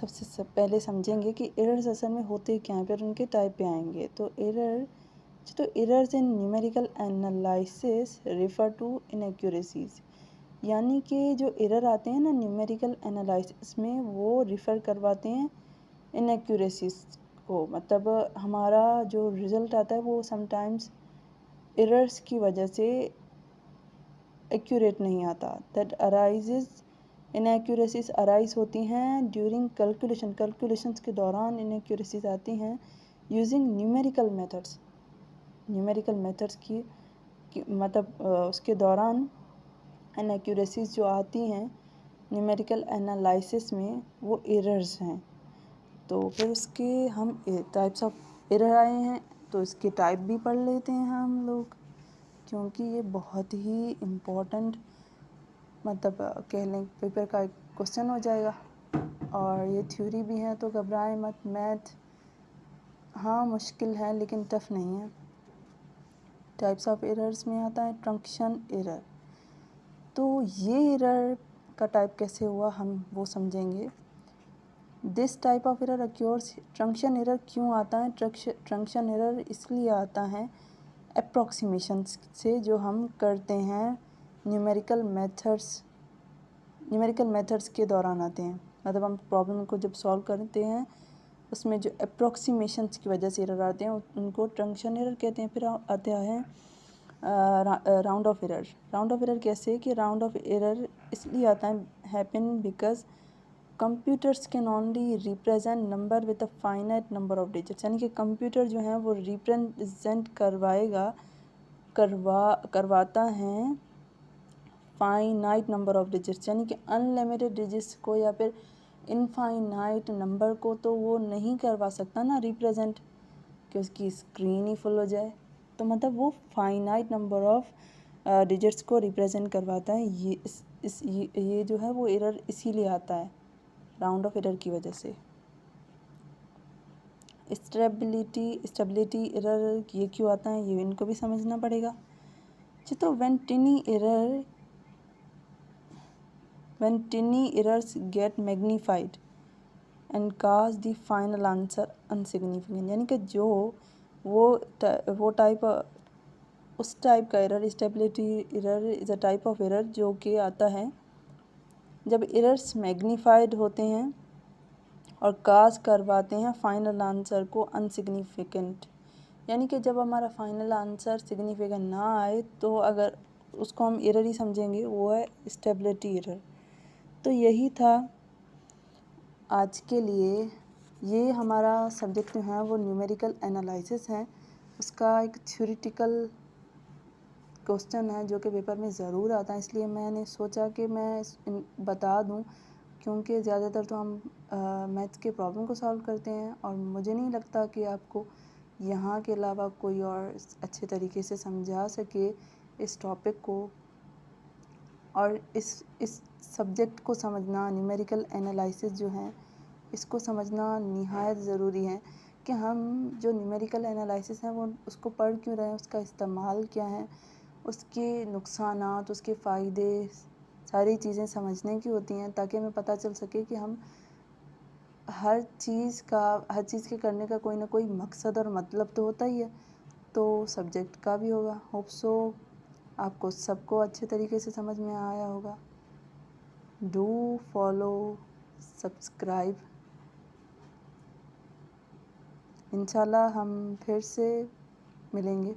सबसे पहले समझेंगे कि एरर्स असल में होते क्या हैं, फिर उनके टाइप पे आएंगे। तो errors in numerical analysis refer to inaccuracies, यानी कि जो एरर आते हैं ना न्यूमेरिकल एनालिसिस में, वो रिफ़र करवाते हैं इनएक्यूरेसीज को। मतलब हमारा जो रिज़ल्ट आता है वो समटाइम्स एरर्स की वजह से एक्यूरेट नहीं आता। दैट अराइजेज, इनएक्यूरेसीज अराइज होती हैं ड्यूरिंग कैलकुलेशंस के दौरान इनएक्यूरेसीज आती हैं यूजिंग न्यूमेरिकल मेथड्स की मतलब उसके दौरान इनएक्यूरेसीज जो आती हैं न्यूमेरिकल एनालिसिस में, वो एरर्स हैं। तो फिर उसके हम टाइप्स ऑफ एरर आए हैं, तो इसके टाइप भी पढ़ लेते हैं हम लोग, क्योंकि ये बहुत ही इम्पोर्टेंट मतलब कह लें पेपर का एक क्वेश्चन हो जाएगा। और ये थ्योरी भी है, तो घबराएं मत। मैथ हाँ मुश्किल है लेकिन टफ नहीं है। टाइप्स ऑफ एरर्स में आता है ट्रंक्शन एरर। तो ये एरर का टाइप कैसे हुआ हम वो समझेंगे। This type of error occurs, truncation error क्यों आता है? ट्रंक्शन एरर इसलिए आता है अप्रॉक्सीमेशन से जो हम करते हैं न्यूमेरिकल मेथड्स के दौरान आते हैं। मतलब हम प्रॉब्लम को जब सॉल्व करते हैं उसमें जो अप्रॉक्सीमेशंस की वजह से एरर आते हैं उनको ट्रंक्शन एरर कहते हैं। फिर आता है round of error. Round of error कैसे कि राउंड ऑफ एरर इसलिए आता है happen because computers can only represent number with a finite number of digits, यानी कि कंप्यूटर जो है वो रिप्रेजेंट करवाता है फाइनाइट नंबर ऑफ डिजिट्स, यानी कि अनलिमिटेड डिजिट्स को या फिर इनफाइनाइट नंबर को तो वो नहीं करवा सकता ना रिप्रेजेंट, कि उसकी स्क्रीन ही फुल हो जाए। तो मतलब वो फाइनाइट नंबर ऑफ डिजिट्स को रिप्रेजेंट करवाता है। ये जो है वो एरर इसीलिए आता है राउंड ऑफ एरर की वजह से। स्टेबिलिटी एरर ये क्यों आता है, ये इनको भी समझना पड़ेगा। तो when tiny errors get magnified and cause the final answer insignificant, यानी कि जो वो टाइप उस टाइप का error, stability error is a type of error जो कि आता है जब एरर्स मैग्नीफाइड होते हैं और काज करवाते हैं फाइनल आंसर को अनसिग्निफिकेंट, यानी कि जब हमारा फाइनल आंसर सिग्निफिकेंट ना आए तो अगर उसको हम एरर ही समझेंगे, वो है स्टेबिलिटी एरर। तो यही था आज के लिए। ये हमारा सब्जेक्ट जो है वो न्यूमेरिकल एनालिसिस है। उसका एक थ्योरेटिकल क्वेश्चन है जो कि पेपर में ज़रूर आता है, इसलिए मैंने सोचा कि मैं बता दूं, क्योंकि ज़्यादातर तो हम मैथ्स के प्रॉब्लम को सॉल्व करते हैं और मुझे नहीं लगता कि आपको यहाँ के अलावा कोई और अच्छे तरीके से समझा सके इस टॉपिक को। और इस सब्जेक्ट को समझना, न्यूमेरिकल एनालिसिस जो है इसको समझना निहायत ज़रूरी है कि हम जो न्यूमेरिकल एनालिसिस है वो उसको पढ़ क्यों रहे हैं, उसका इस्तेमाल क्या है, उसके नुकसानात, उसके फ़ायदे, सारी चीज़ें समझने की होती हैं ताकि हमें पता चल सके कि हम हर चीज़ के करने का कोई ना कोई मकसद और मतलब तो होता ही है, तो सब्जेक्ट का भी होगा। होप सो आपको सबको अच्छे तरीके से समझ में आया होगा। Do follow, subscribe. इंशाल्लाह हम फिर से मिलेंगे।